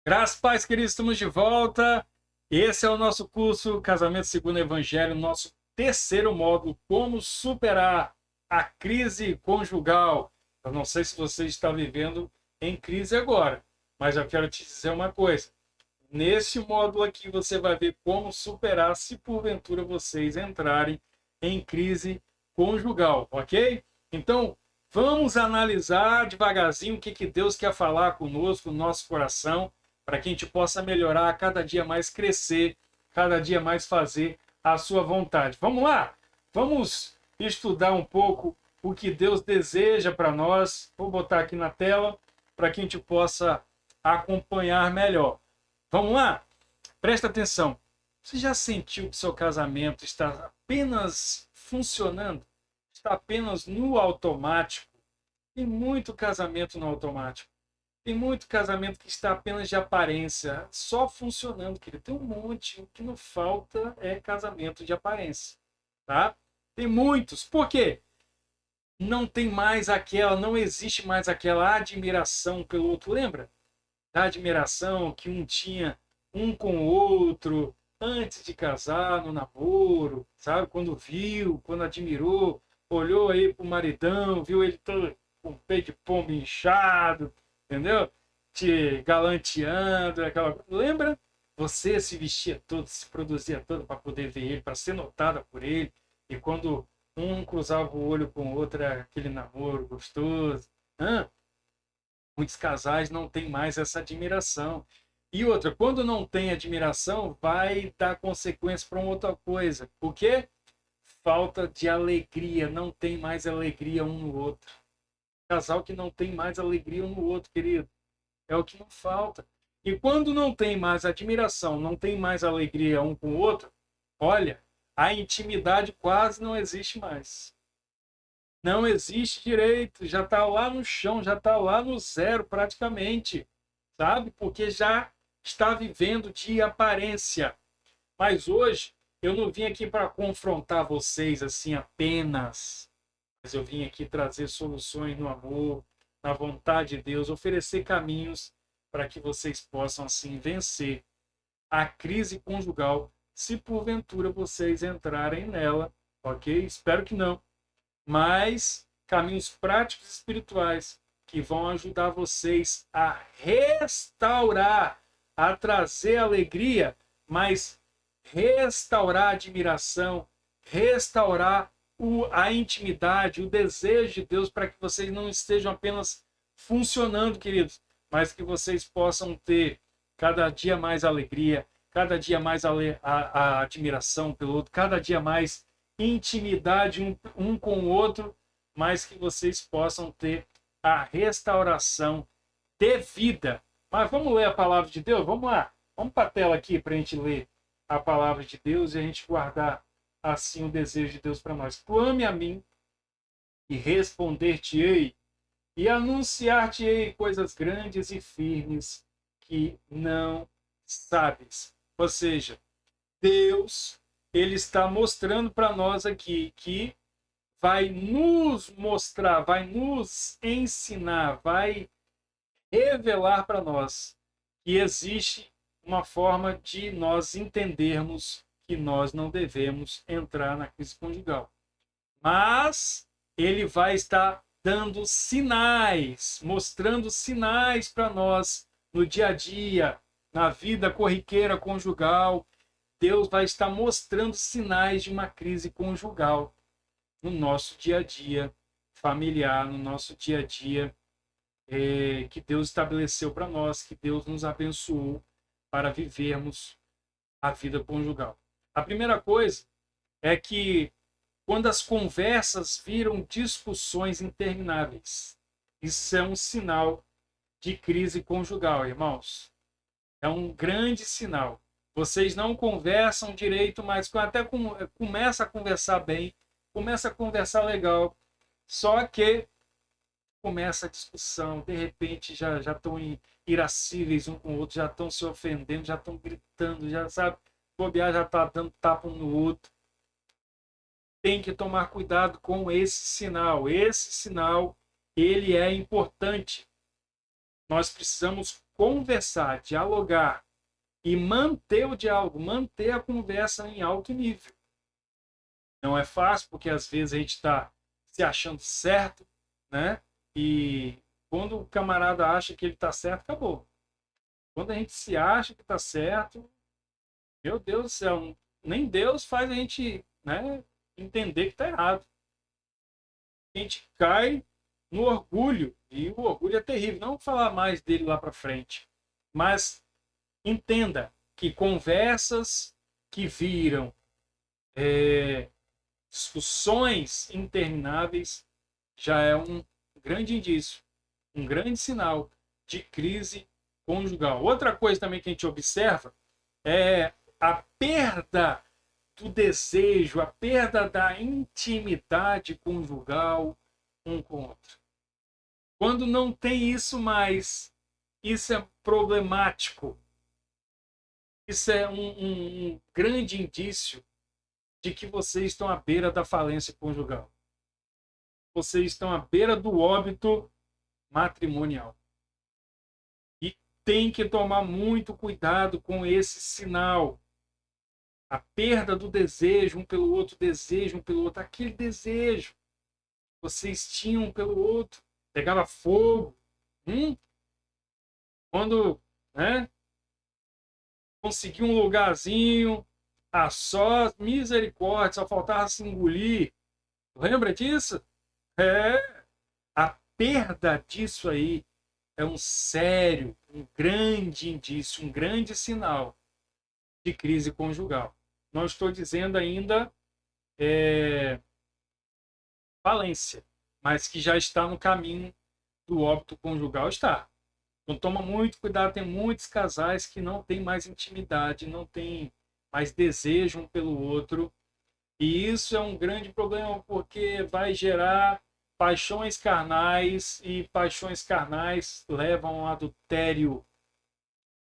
Graças, paz, queridos, estamos de volta. Esse é o nosso curso Casamento Segundo o Evangelho, nosso terceiro módulo, como superar a crise conjugal. Eu não sei se você está vivendo em crise agora, mas eu quero te dizer uma coisa. Nesse módulo aqui você vai ver como superar se porventura vocês entrarem em crise conjugal, ok? Então, vamos analisar devagarzinho o que Deus quer falar conosco, no nosso coração, para que a gente possa melhorar, cada dia mais crescer, cada dia mais fazer a sua vontade. Vamos lá? Vamos estudar um pouco o que Deus deseja para nós. Vou botar aqui na tela para que a gente possa acompanhar melhor. Vamos lá? Presta atenção. Você já sentiu que seu casamento está apenas funcionando? Está apenas no automático? Tem muito casamento no automático. Tem muito casamento que está apenas de aparência, só funcionando, querido. Tem um monte. O que não falta é casamento de aparência, tá? Tem muitos. Por quê? Não existe mais aquela admiração pelo outro. Lembra? Da admiração que um tinha um com o outro antes de casar, no namoro, sabe? Quando admirou, olhou aí pro maridão, viu ele todo com o peito de pombo inchado, entendeu? Te galanteando, aquela. Lembra? Você se vestia todo, se produzia todo para poder ver ele, para ser notada por ele. E quando um cruzava o olho com o outro, era aquele namoro gostoso. Hã? Muitos casais não têm mais essa admiração. E outra, quando não tem admiração, vai dar consequência para uma outra coisa. O quê? Falta de alegria. Não tem mais alegria um no outro. Casal que não tem mais alegria um no outro, querido. É o que não falta. E quando não tem mais admiração, não tem mais alegria um com o outro, olha, a intimidade quase não existe mais. Não existe direito, já está lá no chão, já está lá no zero praticamente, sabe? Porque já está vivendo de aparência. Mas hoje eu não vim aqui para confrontar vocês assim apenas, mas eu vim aqui trazer soluções no amor, na vontade de Deus, oferecer caminhos para que vocês possam assim vencer a crise conjugal, se porventura vocês entrarem nela, ok? Espero que não, mas caminhos práticos e espirituais que vão ajudar vocês a restaurar, a trazer alegria, mas restaurar a admiração, restaurar a intimidade, o desejo de Deus, para que vocês não estejam apenas funcionando, queridos, mas que vocês possam ter cada dia mais alegria, cada dia mais a admiração pelo outro, cada dia mais intimidade um com o outro, mas que vocês possam ter a restauração de vida. Mas vamos ler a palavra de Deus? Vamos lá. Vamos para a tela aqui para a gente ler a palavra de Deus e a gente guardar assim o desejo de Deus para nós. Clame a mim e responder-te-ei e anunciar-te-ei coisas grandes e firmes que não sabes. Ou seja, Deus, ele está mostrando para nós aqui que vai nos mostrar, vai nos ensinar, vai revelar para nós que existe uma forma de nós entendermos que nós não devemos entrar na crise conjugal. Mas ele vai estar dando sinais, mostrando sinais para nós no dia a dia, na vida corriqueira conjugal. Deus vai estar mostrando sinais de uma crise conjugal no nosso dia a dia familiar, no nosso dia a dia que Deus estabeleceu para nós, que Deus nos abençoou para vivermos a vida conjugal. A primeira coisa é que quando as conversas viram discussões intermináveis, isso é um sinal de crise conjugal, irmãos. É um grande sinal. Vocês não conversam direito, mas até começa a conversar bem, começa a conversar legal, só que começa a discussão, de repente já estão irascíveis um com o outro, já estão se ofendendo, já estão gritando, já sabe, bobear, já está dando tapa um no outro. Tem que tomar cuidado com esse sinal. Esse sinal, ele é importante. Nós precisamos conversar, dialogar e manter o diálogo, manter a conversa em alto nível. Não é fácil, porque às vezes a gente está se achando certo, né? E quando o camarada acha que ele está certo, acabou. Quando a gente se acha que está certo, meu Deus do céu, nem Deus faz a gente, né, entender que está errado. A gente cai no orgulho, e o orgulho é terrível. Não vou falar mais dele lá para frente, mas entenda que conversas que viram discussões intermináveis já é um grande indício, um grande sinal de crise conjugal. Outra coisa também que a gente observa é a perda do desejo, a perda da intimidade conjugal um com o outro. Quando não tem isso mais, isso é problemático. Isso é um grande indício de que vocês estão à beira da falência conjugal. Vocês estão à beira do óbito matrimonial. E tem que tomar muito cuidado com esse sinal. A perda do desejo um pelo outro, desejo um pelo outro, aquele desejo que vocês tinham um pelo outro, pegava fogo. Quando, né, conseguiu um lugarzinho a sós, misericórdia, só faltava se engolir. Lembra disso? A perda disso aí é um sério, um grande indício, um grande sinal de crise conjugal. Não estou dizendo ainda falência, mas que já está no caminho do óbito conjugal, está. Então toma muito cuidado, tem muitos casais que não têm mais intimidade, não têm mais desejo um pelo outro, e isso é um grande problema, porque vai gerar paixões carnais, e paixões carnais levam ao adultério.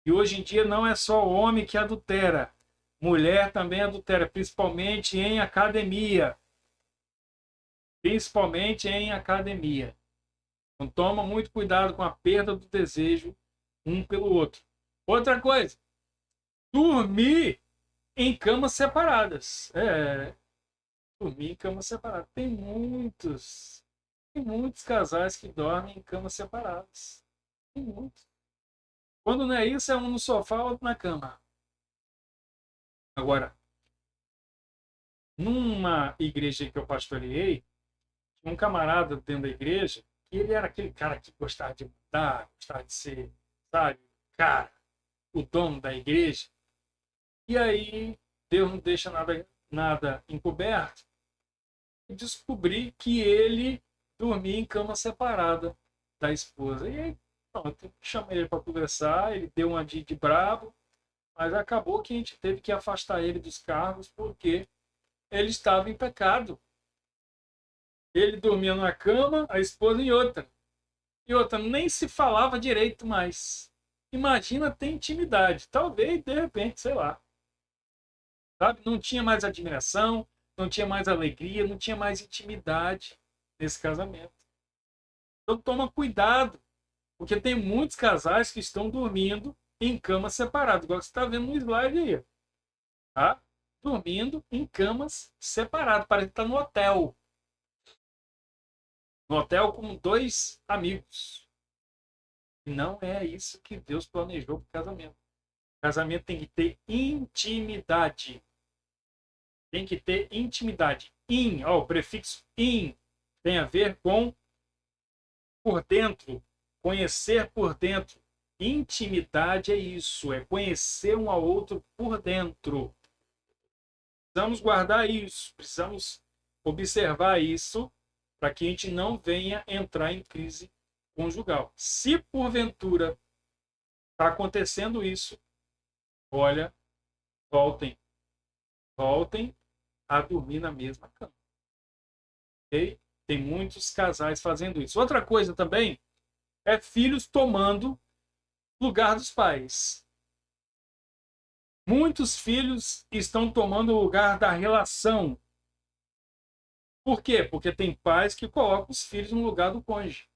E hoje em dia não é só o homem que adultera, mulher também adultera, principalmente em academia. Principalmente em academia. Então toma muito cuidado com a perda do desejo um pelo outro. Outra coisa, dormir em camas separadas. Dormir em camas separadas. Tem muitos casais que dormem em camas separadas. Tem muitos. Quando não é isso, é um no sofá, outro na cama. Agora, numa igreja que eu pastoreei, tinha um camarada dentro da igreja que ele era aquele cara que gostava de mudar, gostava de ser, sabe, cara, o dono da igreja. E aí, Deus não deixa nada encoberto. E descobri que ele dormia em cama separada da esposa. E aí, pronto, chamei ele para conversar, ele deu uma de bravo, mas acabou que a gente teve que afastar ele dos cargos porque ele estava em pecado. Ele dormia numa cama, a esposa em outra. E outra, nem se falava direito mais. Imagina ter intimidade. Talvez, de repente, sei lá. Sabe? Não tinha mais admiração, não tinha mais alegria, não tinha mais intimidade nesse casamento. Então toma cuidado, porque tem muitos casais que estão dormindo em camas separadas, igual você está vendo no slide aí. Tá? Dormindo em camas separadas, parece que está no hotel. No hotel com dois amigos. E não é isso que Deus planejou para o casamento. O casamento tem que ter intimidade. Tem que ter intimidade. O prefixo in tem a ver com por dentro, conhecer por dentro. Intimidade é isso, é conhecer um ao outro por dentro. Precisamos guardar isso, precisamos observar isso para que a gente não venha entrar em crise conjugal. Se porventura está acontecendo isso, olha, voltem a dormir na mesma cama. Ok? Tem muitos casais fazendo isso. Outra coisa também é filhos tomando lugar dos pais. Muitos filhos estão tomando o lugar da relação. Por quê? Porque tem pais que colocam os filhos no lugar do cônjuge.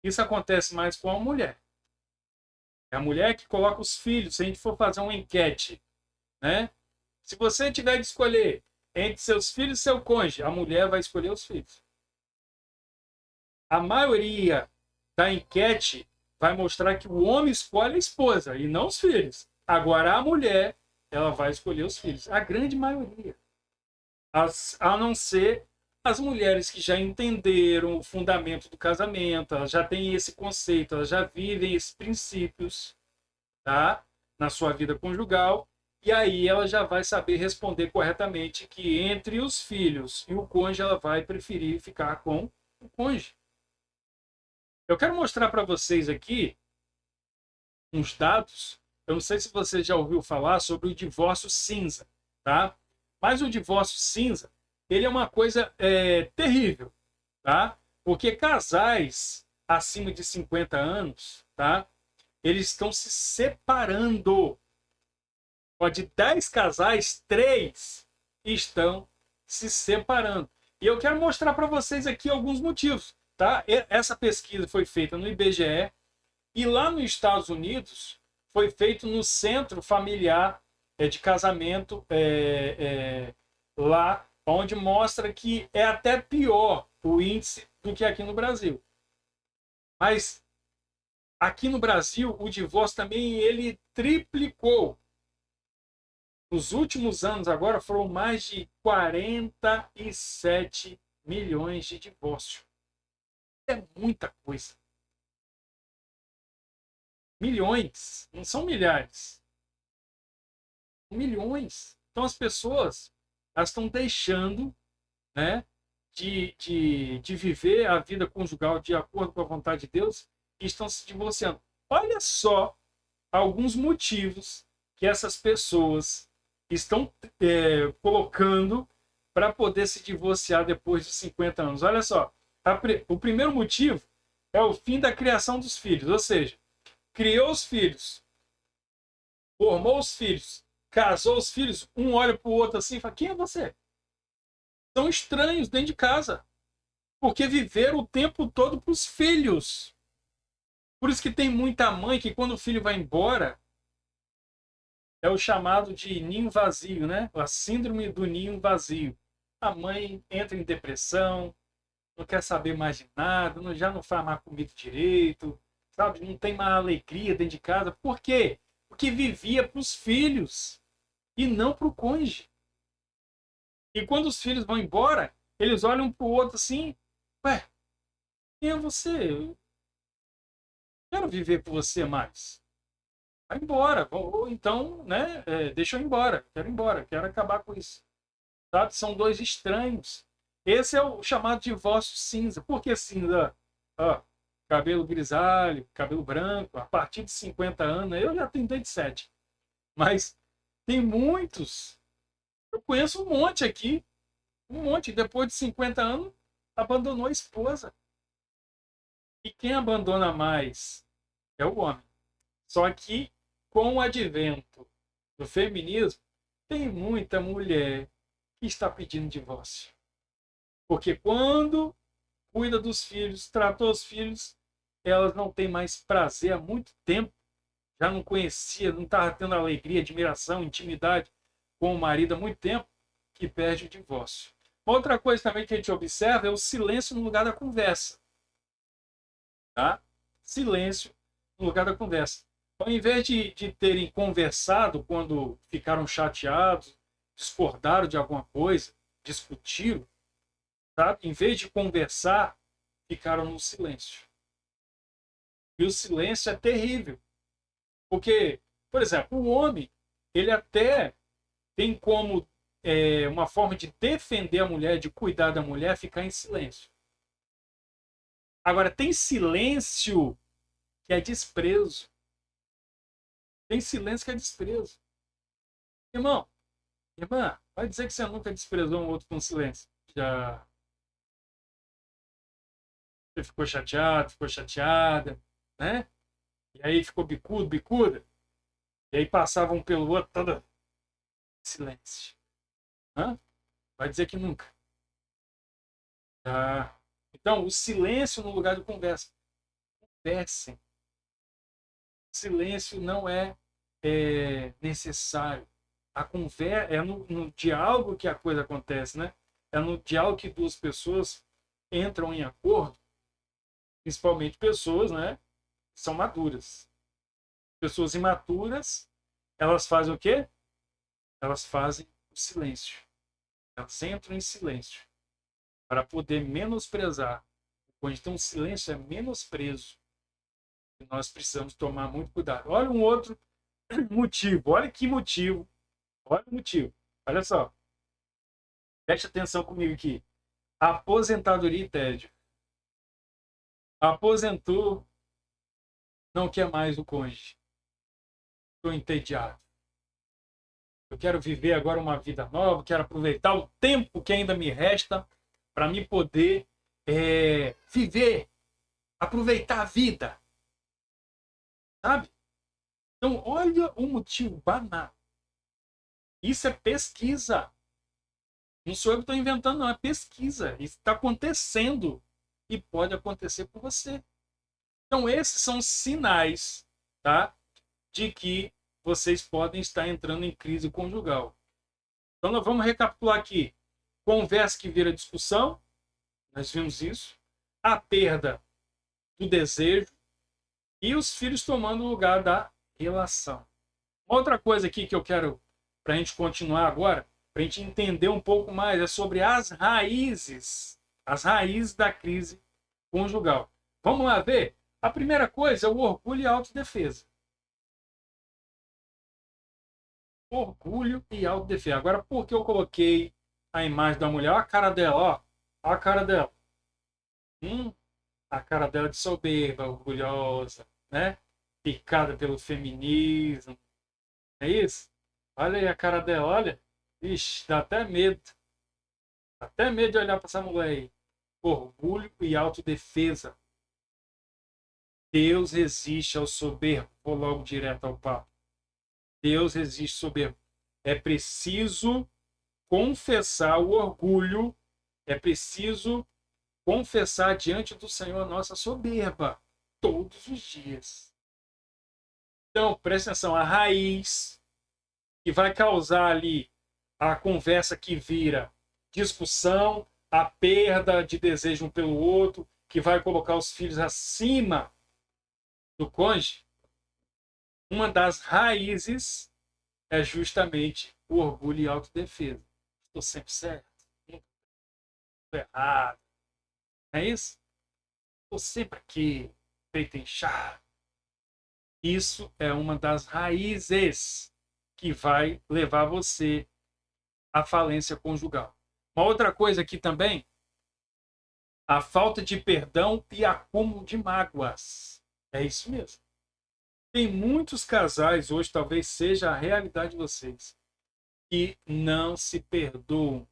Isso acontece mais com a mulher. É a mulher que coloca os filhos. Se a gente for fazer uma enquete, né? Se você tiver de escolher entre seus filhos e seu cônjuge, a mulher vai escolher os filhos. A maioria da enquete vai mostrar que o homem escolhe a esposa e não os filhos. Agora a mulher, ela vai escolher os filhos. A grande maioria. A não ser as mulheres que já entenderam o fundamento do casamento, elas já têm esse conceito, elas já vivem esses princípios, tá? Na sua vida conjugal, e aí ela já vai saber responder corretamente que entre os filhos e o cônjuge ela vai preferir ficar com o cônjuge. Eu quero mostrar para vocês aqui uns dados. Eu não sei se você já ouviu falar sobre o divórcio cinza, tá? Mas o divórcio cinza, ele é uma coisa terrível, tá? Porque casais acima de 50 anos, tá? Eles estão se separando. De 10 casais, 3 estão se separando. E eu quero mostrar para vocês aqui alguns motivos, tá? Essa pesquisa foi feita no IBGE e lá nos Estados Unidos foi feito no Centro Familiar de Casamento, lá onde mostra que é até pior o índice do que aqui no Brasil. Mas aqui no Brasil o divórcio também ele triplicou. Nos últimos anos agora foram mais de 47 milhões de divórcios. É muita coisa. Milhões, não são milhares. Milhões. Então as pessoas elas estão deixando, né, de viver a vida conjugal de acordo com a vontade de Deus e estão se divorciando. Olha só alguns motivos que essas pessoas estão colocando para poder se divorciar depois de 50 anos. Olha só, o primeiro motivo é o fim da criação dos filhos, ou seja, criou os filhos, formou os filhos, casou os filhos, um olha para o outro assim e fala, quem é você? São estranhos dentro de casa, porque viveram o tempo todo para os filhos. Por isso que tem muita mãe que quando o filho vai embora, é o chamado de ninho vazio, né? A síndrome do ninho vazio. A mãe entra em depressão, não quer saber mais de nada, já não faz mais comida direito, sabe? Não tem mais alegria dentro de casa. Por quê? Porque vivia para os filhos e não para o cônjuge. E quando os filhos vão embora, eles olham um para o outro assim, ué, quem é você? Eu quero viver com você mais. Vai embora. Ou então, né, deixa eu ir embora, quero acabar com isso. Sabe? São dois estranhos. Esse é o chamado divórcio cinza. Por que cinza? Ó, cabelo grisalho, cabelo branco, a partir de 50 anos, eu já tenho 27. Mas tem muitos. Eu conheço um monte aqui. Um monte. Depois de 50 anos, abandonou a esposa. E quem abandona mais é o homem. Só que, com o advento do feminismo, tem muita mulher que está pedindo divórcio. Porque quando cuida dos filhos, tratou os filhos, elas não têm mais prazer há muito tempo. Já não conhecia, não estava tendo alegria, admiração, intimidade com o marido há muito tempo, que perde o divórcio. Outra coisa também que a gente observa é o silêncio no lugar da conversa. Tá? Silêncio no lugar da conversa. Ao invés de terem conversado quando ficaram chateados, discordaram de alguma coisa, discutiram, tá? Em vez de conversar, ficaram no silêncio. E o silêncio é terrível. Porque, por exemplo, o homem, ele até tem como uma forma de defender a mulher, de cuidar da mulher, ficar em silêncio. Agora, tem silêncio que é desprezo. Tem silêncio que é desprezo. Irmão, irmã, vai dizer que você nunca desprezou um outro com silêncio. Já você ficou chateado, ficou chateada, né? E aí ficou bicudo, bicuda. E aí passavam um pelo outro, todo silêncio. Hã? Vai dizer que nunca. Ah. Então, o silêncio no lugar de conversa. Conversem. silêncio não é necessário. A conversa é no diálogo que a coisa acontece, né? É no diálogo que duas pessoas entram em acordo, principalmente pessoas, né, que são maduras. Pessoas imaturas, elas fazem o quê? Elas fazem o silêncio. Elas entram em silêncio para poder menosprezar. Quando tem um silêncio, é menosprezo. E nós precisamos tomar muito cuidado. Olha um outro motivo. Olha que motivo. Olha o motivo. Olha só. Preste atenção comigo aqui. Aposentadoria e tédio. Aposentou, não quer mais o cônjuge. Estou entediado. Eu quero viver agora uma vida nova, quero aproveitar o tempo que ainda me resta para me poder viver, aproveitar a vida, sabe? Então, olha o motivo banal. Isso é pesquisa. Não sou eu que estou inventando, não. É pesquisa. Isso está acontecendo e pode acontecer com você. Então, esses são sinais, tá, de que vocês podem estar entrando em crise conjugal. Então, nós vamos recapitular aqui. Conversa que vira discussão, nós vimos isso. A perda do desejo e os filhos tomando o lugar da relação. Outra coisa aqui que eu quero, para a gente continuar agora, para a gente entender um pouco mais, é sobre as raízes da crise conjugal. Vamos lá ver? A primeira coisa é o orgulho e a autodefesa. Orgulho e autodefesa. Agora, por que eu coloquei a imagem da mulher? Olha a cara dela, ó. Olha a cara dela. A cara dela de soberba, orgulhosa, né? Picada pelo feminismo. É isso? Olha aí a cara dela, olha. Ixi, dá até medo. Dá até medo de olhar para essa mulher aí. Orgulho e autodefesa. Deus resiste ao soberbo. Vou logo direto ao papo. Deus resiste ao soberbo. É preciso confessar o orgulho. É preciso confessar diante do Senhor a nossa soberba. Todos os dias. Então, presta atenção. A raiz que vai causar ali a conversa que vira discussão, a perda de desejo um pelo outro, que vai colocar os filhos acima do cônjuge, uma das raízes é justamente o orgulho e a autodefesa. Estou sempre certo, nunca estou errado. Não é isso? Estou sempre aqui, peito inchado. Isso é uma das raízes que vai levar você à falência conjugal. Uma outra coisa aqui também, a falta de perdão e acúmulo de mágoas. É isso mesmo. Tem muitos casais, hoje talvez seja a realidade de vocês, que não se perdoam.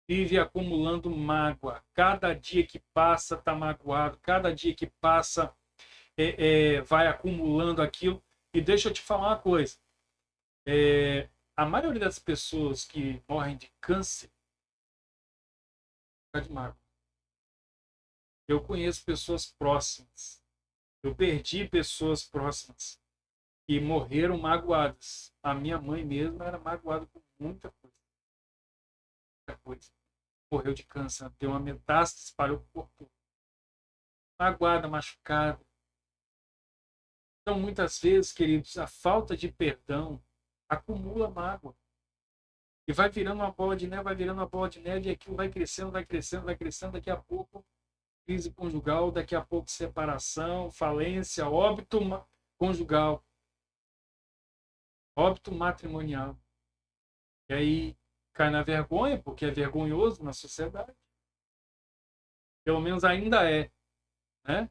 Vive acumulando mágoa. Cada dia que passa está magoado. Cada dia que passa vai acumulando aquilo. E deixa eu te falar uma coisa. A maioria das pessoas que morrem de câncer fica de mágoa. Eu conheço pessoas próximas. Eu perdi pessoas próximas que morreram magoadas. A minha mãe mesmo era magoada com muita coisa. Muita coisa. Morreu de câncer, deu uma metástase, espalhou o corpo. Magoada, machucada. Então, muitas vezes, queridos, a falta de perdão acumula mágoa. E vai virando uma bola de neve, vai virando uma bola de neve, e aquilo vai crescendo, vai crescendo, vai crescendo. Daqui a pouco, crise conjugal, daqui a pouco, separação, falência, óbito conjugal, óbito matrimonial. E aí cai na vergonha, porque é vergonhoso na sociedade. Pelo menos ainda é, né?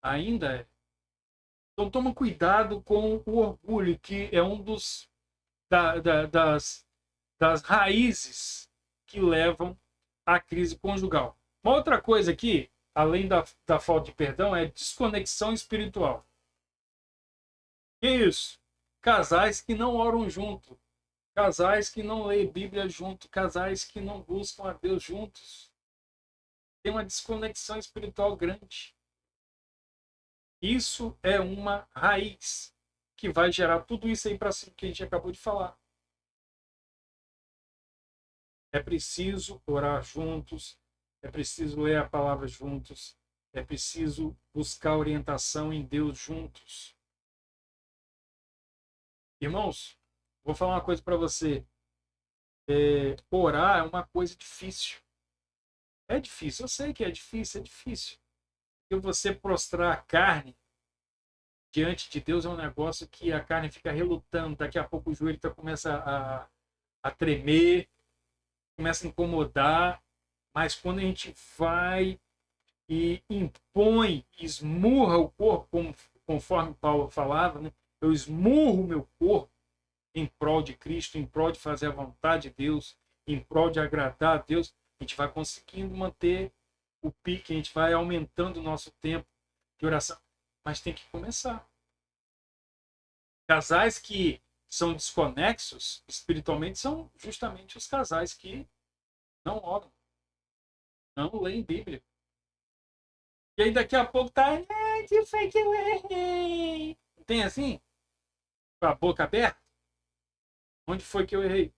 Ainda é. Então toma cuidado com o orgulho, que é um das raízes que levam à crise conjugal. Uma outra coisa aqui, além da falta de perdão, é desconexão espiritual. Que isso? Casais que não oram junto, casais que não leem Bíblia junto, casais que não buscam a Deus juntos. Tem uma desconexão espiritual grande. Isso é uma raiz que vai gerar tudo isso aí para cima que a gente acabou de falar. É preciso orar juntos, é preciso ler a palavra juntos, é preciso buscar orientação em Deus juntos. Irmãos, vou falar uma coisa para você. Orar é uma coisa difícil. É difícil, eu sei que é difícil, é difícil. E você prostrar a carne diante de Deus é um negócio que a carne fica relutando, daqui a pouco o joelho começa a tremer, começa a incomodar, mas quando a gente vai e impõe, esmurra o corpo, conforme Paulo falava, né? Eu esmurro o meu corpo em prol de Cristo, em prol de fazer a vontade de Deus, em prol de agradar a Deus, a gente vai conseguindo manter o pique, a gente vai aumentando o nosso tempo de oração, mas tem que começar. Casais que são desconexos espiritualmente são justamente os casais que não oram, não leem Bíblia. E aí daqui a pouco tá, que foi que eu errei? Tem assim? Com a boca aberta? Onde foi que eu errei?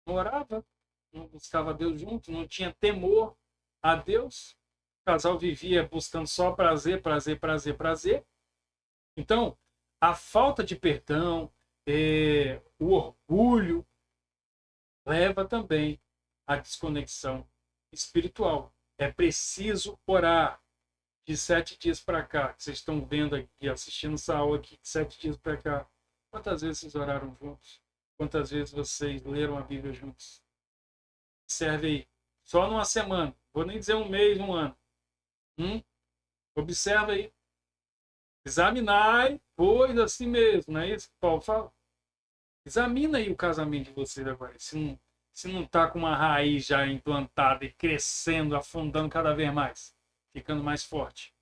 Não orava, não buscava Deus junto, não tinha temor a Deus. O casal vivia buscando só prazer, prazer, prazer, prazer. Então, a falta de perdão, o orgulho, leva também à desconexão espiritual. É preciso orar. De 7 dias para cá, que vocês estão vendo aqui, assistindo essa aula aqui, de 7 dias para cá, quantas vezes vocês oraram juntos? Quantas vezes vocês leram a Bíblia juntos? Observe aí. Só numa semana. Vou nem dizer um mês, um ano. Observa aí. Examinai, pois assim mesmo. Não é isso que Paulo fala? Examina aí o casamento de vocês agora. Se não está com uma raiz já implantada e crescendo, afundando cada vez mais, ficando mais forte.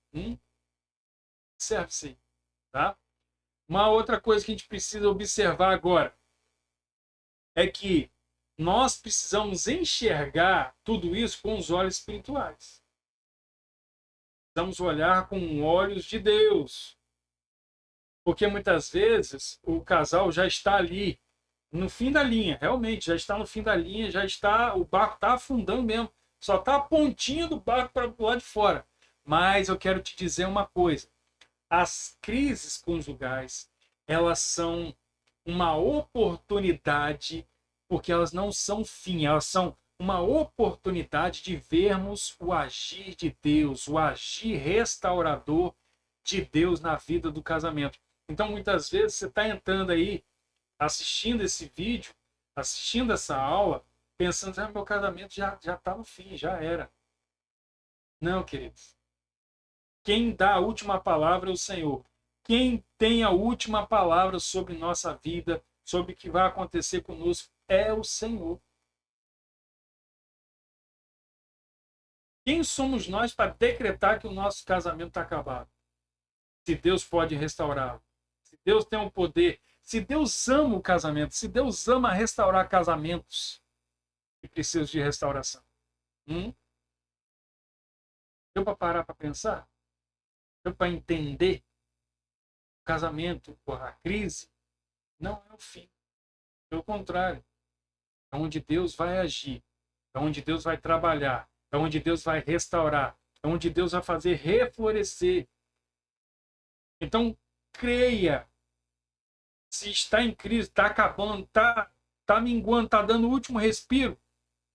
Serve sim, tá? Uma outra coisa que a gente precisa observar agora é que nós precisamos enxergar tudo isso com os olhos espirituais. Precisamos olhar com olhos de Deus. Porque muitas vezes o casal já está ali no fim da linha, realmente, já está no fim da linha, já está, o barco está afundando mesmo, só está a pontinha do barco para o lado de fora. Mas eu quero te dizer uma coisa, as crises conjugais, elas são uma oportunidade, porque elas não são fim, elas são uma oportunidade de vermos o agir de Deus, o agir restaurador de Deus na vida do casamento. Então, muitas vezes, você está entrando aí, assistindo esse vídeo, assistindo essa aula, pensando, meu casamento já está no fim, já era. Não, queridos. Quem dá a última palavra é o Senhor. Quem tem a última palavra sobre nossa vida, sobre o que vai acontecer conosco, é o Senhor. Quem somos nós para decretar que o nosso casamento está acabado? Se Deus pode restaurá-lo. Se Deus tem o poder. Se Deus ama o casamento. Se Deus ama restaurar casamentos que precisam de restauração. Deu para parar para pensar? Deu para entender? O casamento, a crise, não é o fim. Pelo contrário. É onde Deus vai agir. É onde Deus vai trabalhar. É onde Deus vai restaurar. É onde Deus vai fazer reflorescer. Então, creia. Se está em crise, está acabando, está minguando, está dando o último respiro,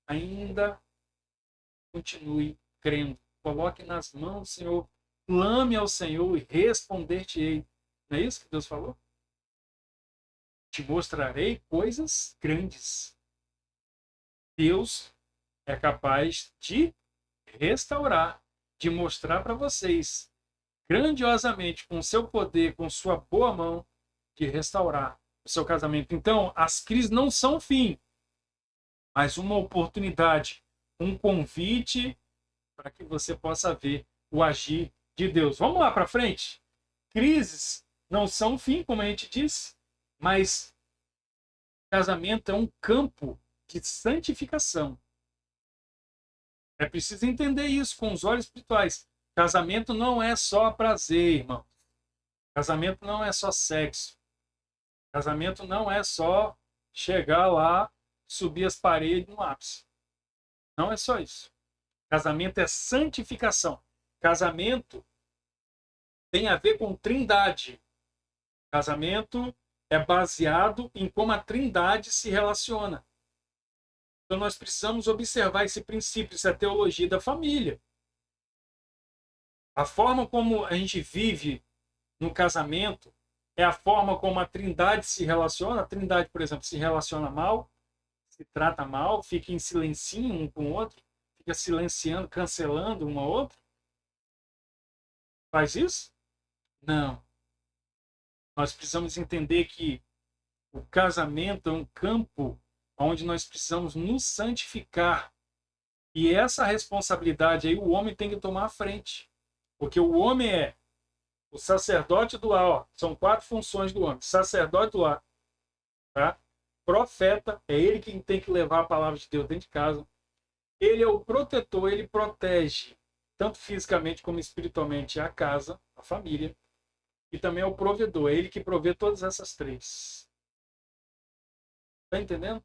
ainda continue crendo. Coloque nas mãos do Senhor. Clame ao Senhor e responder-te-ei. Não é isso que Deus falou? Te mostrarei coisas grandes. Deus é capaz de restaurar, de mostrar para vocês grandiosamente, com seu poder, com sua boa mão, de restaurar o seu casamento. Então, as crises não são o fim, mas uma oportunidade, um convite para que você possa ver o agir de Deus. Vamos lá para frente? Crises não são o fim, como a gente disse, mas casamento é um campo de santificação. É preciso entender isso com os olhos espirituais. Casamento não é só prazer, irmão. Casamento não é só sexo. Casamento não é só chegar lá, subir as paredes no ápice. Não é só isso. Casamento é santificação. Casamento tem a ver com trindade. Casamento é baseado em como a trindade se relaciona. Então nós precisamos observar esse princípio, isso é a teologia da família. A forma como a gente vive no casamento é a forma como a trindade se relaciona. A trindade, por exemplo, se relaciona mal, se trata mal, fica em silencinho um com o outro, fica silenciando, cancelando um ao outro. Faz isso? Não. Nós precisamos entender que o casamento é um campo onde nós precisamos nos santificar. E essa responsabilidade aí o homem tem que tomar à frente. Porque o homem é o sacerdote do lar. Ó, são 4 funções do homem. Sacerdote do lar. Tá? Profeta, é ele quem tem que levar a palavra de Deus dentro de casa. Ele é o protetor, ele protege, tanto fisicamente como espiritualmente, a casa, a família. E também é o provedor, é ele que provê todas essas 3. Está entendendo?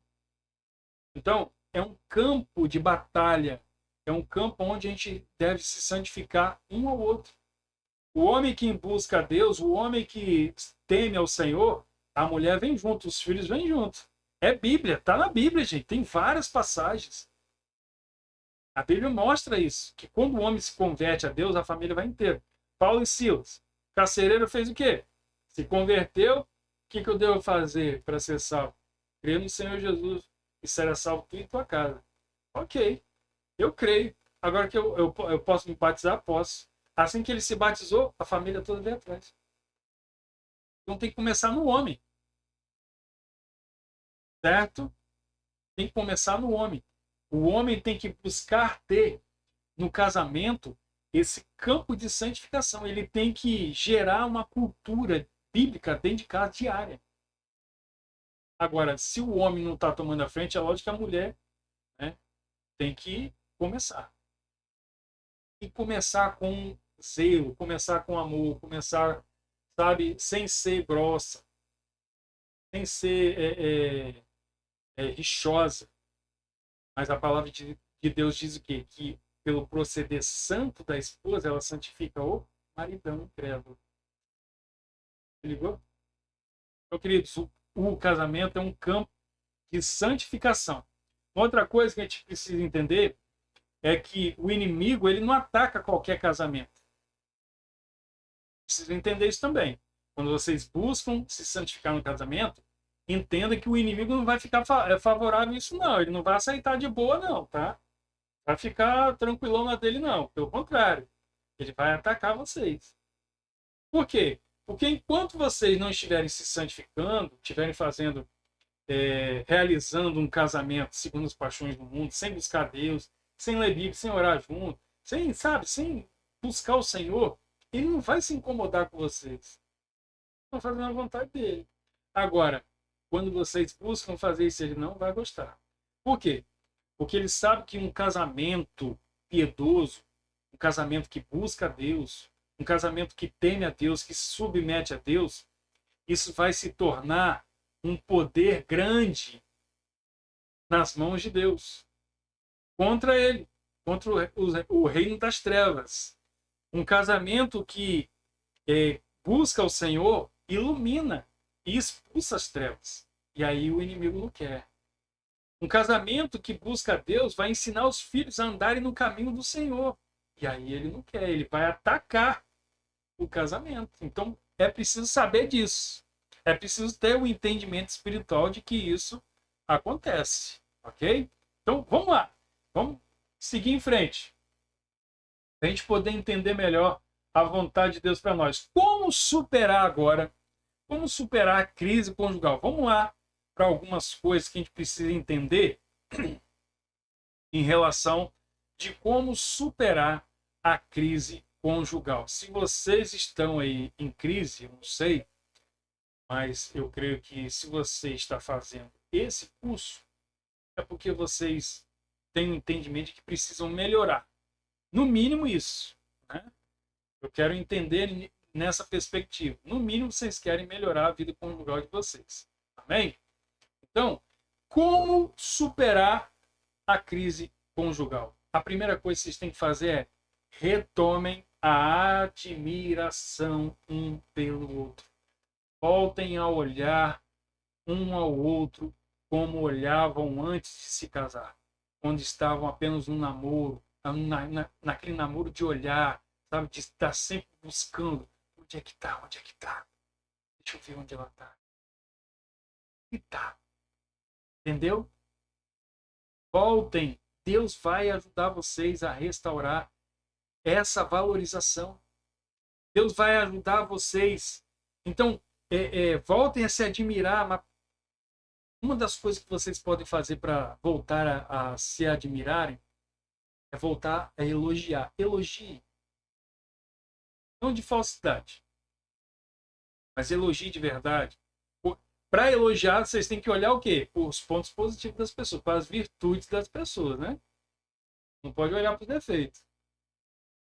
Então, é um campo de batalha. É um campo onde a gente deve se santificar um ao outro. O homem que busca a Deus, o homem que teme ao Senhor, a mulher vem junto, os filhos vêm junto. É Bíblia, está na Bíblia, gente. Tem várias passagens. A Bíblia mostra isso, que quando o homem se converte a Deus, a família vai inteira. Paulo e Silas. O carcereiro fez o quê? Se converteu. O que eu devo fazer para ser salvo? Crer no Senhor Jesus e será salvo tu e tua casa. Ok, eu creio. Agora que eu posso me batizar? Posso. Assim que ele se batizou, a família toda veio atrás. Então tem que começar no homem. Certo? Tem que começar no homem. O homem tem que buscar ter no casamento esse campo de santificação. Ele tem que gerar uma cultura bíblica dentro de casa diária. Agora, se o homem não está tomando a frente, é lógico que a mulher, né, tem que começar. E começar com zelo, começar com amor, começar, sabe, sem ser grossa, sem ser rixosa. Mas a palavra de Deus diz o quê? Que pelo proceder santo da esposa, ela santifica o maridão incrédulo. Se ligou? Então, queridos, o casamento é um campo de santificação. Outra coisa que a gente precisa entender é que o inimigo ele não ataca qualquer casamento. Precisa entender isso também. Quando vocês buscam se santificar no casamento, entenda que o inimigo não vai ficar favorável a isso, não. Ele não vai aceitar de boa, não, tá? Vai ficar tranquilão na dele, não. Pelo contrário, ele vai atacar vocês. Por quê? Porque enquanto vocês não estiverem se santificando, estiverem fazendo, realizando um casamento segundo as paixões do mundo, sem buscar Deus, sem ler Bíblia, sem orar junto, sem buscar o Senhor, ele não vai se incomodar com vocês. Estão fazendo a vontade dele. Agora, quando vocês buscam fazer isso, ele não vai gostar. Por quê? Porque ele sabe que um casamento piedoso, um casamento que busca a Deus, um casamento que teme a Deus, que se submete a Deus, isso vai se tornar um poder grande nas mãos de Deus. Contra ele, contra o reino das trevas. Um casamento que busca o Senhor, ilumina e expulsa as trevas. E aí o inimigo não quer. Um casamento que busca a Deus vai ensinar os filhos a andarem no caminho do Senhor. E aí ele não quer, ele vai atacar o casamento. Então é preciso saber disso. É preciso ter o entendimento espiritual de que isso acontece. Ok? Então vamos lá. Vamos seguir em frente. Para a gente poder entender melhor a vontade de Deus para nós. Como superar agora? Como superar a crise conjugal? Vamos lá para algumas coisas que a gente precisa entender em relação de como superar a crise conjugal. Se vocês estão aí em crise, eu não sei, mas eu creio que se você está fazendo esse curso, é porque vocês têm um entendimento de que precisam melhorar. No mínimo isso, né? Eu quero entender nessa perspectiva. No mínimo, vocês querem melhorar a vida conjugal de vocês. Amém? Então, como superar a crise conjugal? A primeira coisa que vocês têm que fazer é retomem a admiração um pelo outro. Voltem a olhar um ao outro como olhavam antes de se casar, quando estavam apenas no namoro, naquele namoro de olhar, sabe, de estar sempre buscando onde é que tá, onde é que tá, deixa eu ver onde ela tá, e tá, entendeu? Voltem, Deus vai ajudar vocês a restaurar essa valorização. Deus vai ajudar vocês. Então, voltem a se admirar. Mas uma das coisas que vocês podem fazer para voltar a se admirarem é voltar a elogiar. Elogie. Não de falsidade, mas elogie de verdade. Para elogiar, vocês têm que olhar o quê? Os pontos positivos das pessoas, para as virtudes das pessoas, né? Não pode olhar para os defeitos.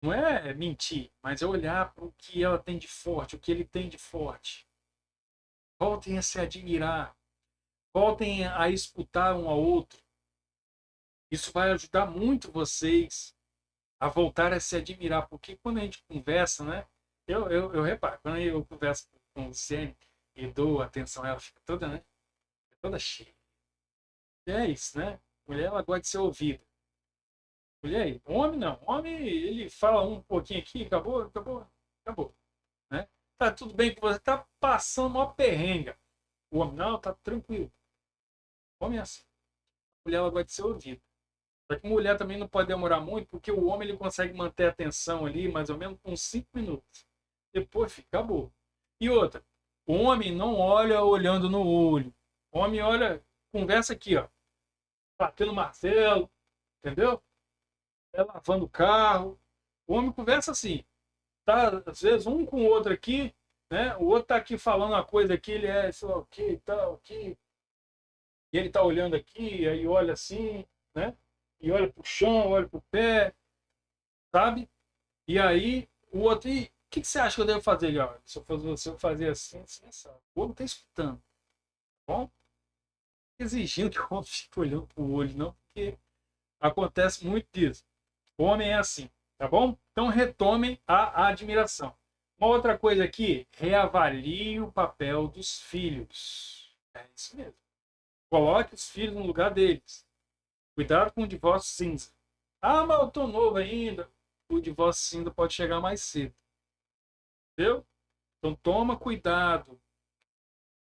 Não é mentir, mas é olhar para o que ela tem de forte, o que ele tem de forte. Voltem a se admirar. Voltem a escutar um ao outro. Isso vai ajudar muito vocês a voltar a se admirar. Porque quando a gente conversa, né? Eu reparo, quando eu converso com o Luciene e dou atenção, ela fica toda, né? Toda cheia. E é isso, né? Mulher, ela gosta de ser ouvida. Mulher, homem não. Homem, ele fala um pouquinho aqui, acabou, acabou, acabou. Né? Tá tudo bem que você tá passando uma perrenga. O homem, não, tá tranquilo. O homem é assim. A mulher, ela gosta de ser ouvida. Só que mulher também não pode demorar muito, porque o homem ele consegue manter a atenção ali mais ou menos uns 5 minutos. Depois fica, acabou. E outra, o homem não olha olhando no olho. O homem olha, conversa aqui, ó. Batendo martelo, entendeu? Lavando o carro. O homem conversa assim. Tá, às vezes, um com o outro aqui, né? O outro tá aqui falando uma coisa aqui, ele é, sei lá o que, tal, aqui. E ele tá olhando aqui, aí olha assim, né? E olha pro chão, olha pro pé, sabe? E aí o outro, e o que você acha que eu devo fazer? Ele, ó, se eu fosse você, eu fazia assim, assim, sabe? O outro tá escutando, tá bom? Exigindo que o homem fique olhando pro olho, não, porque acontece muito disso. O homem é assim, tá bom? Então retomem a admiração. Uma outra coisa aqui, reavalie o papel dos filhos. É isso mesmo. Coloque os filhos no lugar deles. Cuidado com o divórcio cinza. Ah, mas eu tô novo ainda. O divórcio cinza pode chegar mais cedo. Entendeu? Então toma cuidado.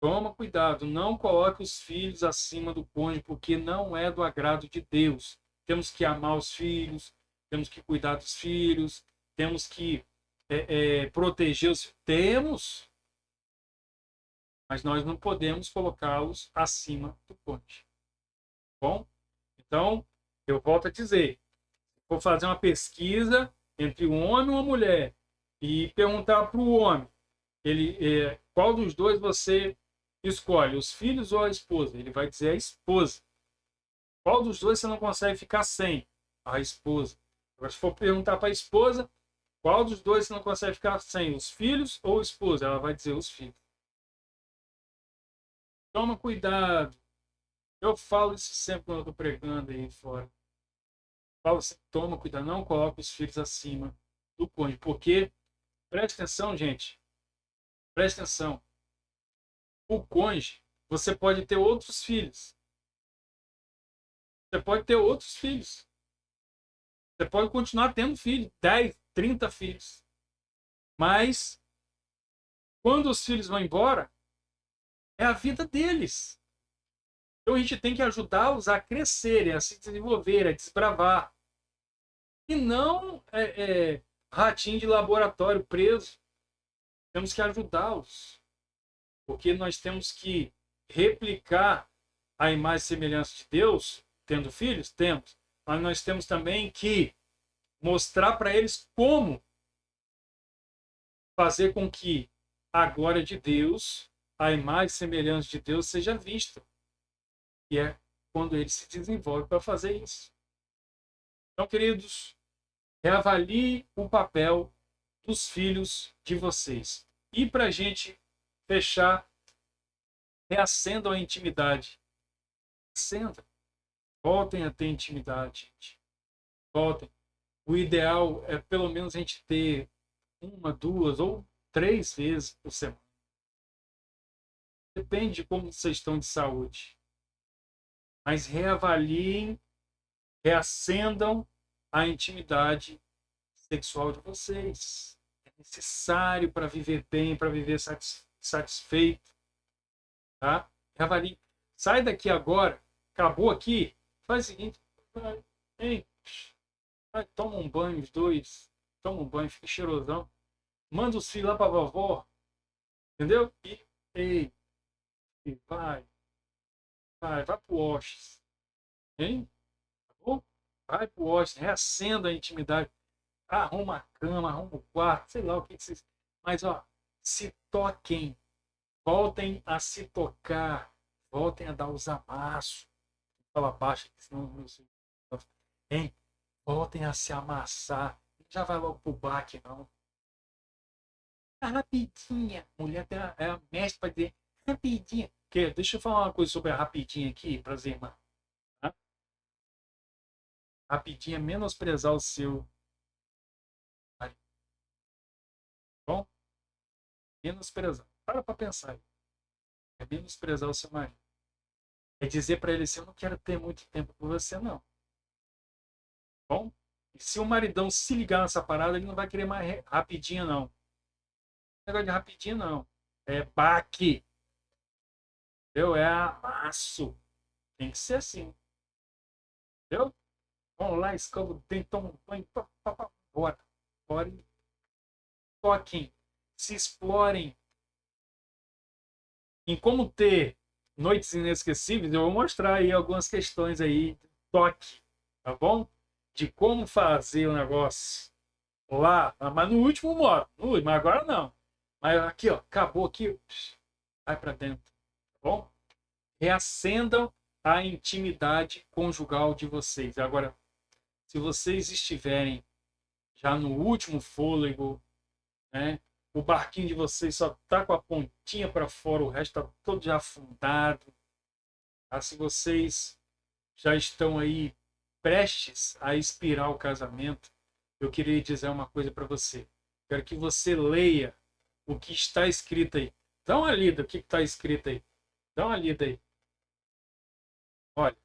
Toma cuidado. Não coloque os filhos acima do cônjuge, porque não é do agrado de Deus. Temos que amar os filhos, temos que cuidar dos filhos, temos que proteger os filhos. Temos, mas nós não podemos colocá-los acima do cônjuge. Bom? Então, eu volto a dizer, vou fazer uma pesquisa entre um homem e uma mulher e perguntar para o homem, qual dos dois você escolhe, os filhos ou a esposa? Ele vai dizer a esposa. Qual dos dois você não consegue ficar sem? A esposa. Agora, se for perguntar para a esposa, qual dos dois você não consegue ficar sem, os filhos ou a esposa? Ela vai dizer os filhos. Toma cuidado. Eu falo isso sempre quando eu estou pregando aí fora. Falo assim, toma cuidado, não coloque os filhos acima do cônjuge. Porque, preste atenção, gente, preste atenção. O cônjuge, você pode ter outros filhos. Você pode ter outros filhos. Você pode continuar tendo filhos, 10, 30 filhos. Mas, quando os filhos vão embora, é a vida deles. Então a gente tem que ajudá-los a crescerem, a se desenvolver, a desbravar. E não ratinho de laboratório preso. Temos que ajudá-los. Porque nós temos que replicar a imagem e semelhança de Deus, tendo filhos? Temos. Mas nós temos também que mostrar para eles como fazer com que a glória de Deus, a imagem e semelhança de Deus seja vista. E é quando ele se desenvolve para fazer isso. Então, queridos, reavalie o papel dos filhos de vocês. E para a gente fechar, reacendam a intimidade. Acenda. Voltem a ter intimidade, gente. Voltem. O ideal é pelo menos a gente ter 1, 2 ou 3 vezes por semana. Depende de como vocês estão de saúde. Mas reavaliem, reacendam a intimidade sexual de vocês. É necessário para viver bem, para viver satisfeito. Tá? Reavaliem. Sai daqui agora. Acabou aqui. Faz o seguinte. Vai, toma um banho, os dois. Toma um banho, fica cheirosão. Manda os filhos lá para a vovó. Entendeu? E vai pro Oxis. Hein? Tá bom? Vai pro Oxis, reacenda a intimidade. Arruma a cama, arruma o quarto, sei lá o que vocês. Mas, ó, se toquem. Voltem a se tocar. Voltem a dar os amassos. Fala baixo, senão não sei. Hein? Voltem a se amassar. Não já vai logo pro baque, não. Tá rapidinha. Mulher é a mestre para dizer rapidinha. Porque, deixa eu falar uma coisa sobre a rapidinha aqui, para as irmãs. Tá? Rapidinha é menosprezar o seu. Bom? Menosprezar. Para pensar aí. É menosprezar o seu marido. É dizer para ele assim, eu não quero ter muito tempo com você, não. Bom? E se o maridão se ligar nessa parada, ele não vai querer mais rapidinha, não. Não é negócio de rapidinho, não. É baque. Entendeu? É amasso. Tem que ser assim. Entendeu? Vamos lá, escova o dente, toma um banho. Bora. Bora. Toquem. Se explorem. Em como ter noites inesquecíveis, eu vou mostrar aí algumas questões aí. Toque. Tá bom? De como fazer o negócio lá. Mas no último modo. Mas agora não. Mas aqui, ó. Acabou aqui. Vai pra dentro. Tá bom? Reacendam a intimidade conjugal de vocês. Agora, se vocês estiverem já no último fôlego, né, o barquinho de vocês só está com a pontinha para fora, o resto está todo já afundado. Tá? Se vocês já estão aí prestes a expirar o casamento, eu queria dizer uma coisa para você. Quero que você leia o que está escrito aí. Dá uma lida, o que está escrito aí. Dá uma lida aí. Olha,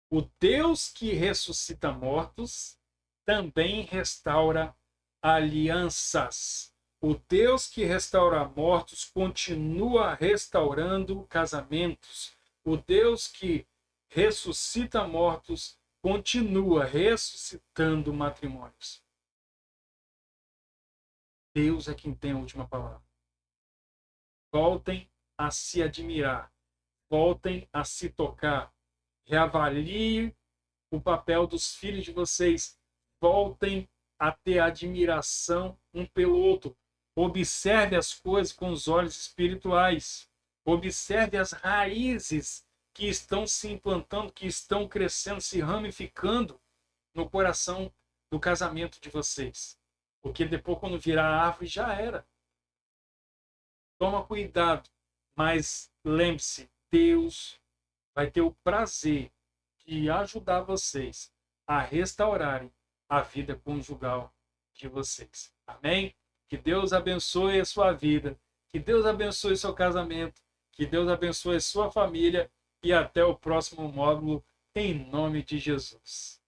o Deus que ressuscita mortos também restaura alianças. O Deus que restaura mortos continua restaurando casamentos. O Deus que ressuscita mortos continua ressuscitando matrimônios. Deus é quem tem a última palavra. Voltem a se admirar. Voltem a se tocar. Reavaliem o papel dos filhos de vocês. Voltem a ter admiração um pelo outro. Observe as coisas com os olhos espirituais. Observe as raízes que estão se implantando, que estão crescendo, se ramificando no coração do casamento de vocês. Porque depois, quando virar árvore, já era. Toma cuidado. Mas lembre-se, Deus vai ter o prazer de ajudar vocês a restaurarem a vida conjugal de vocês. Amém? Que Deus abençoe a sua vida, que Deus abençoe seu casamento, que Deus abençoe a sua família e até o próximo módulo, em nome de Jesus.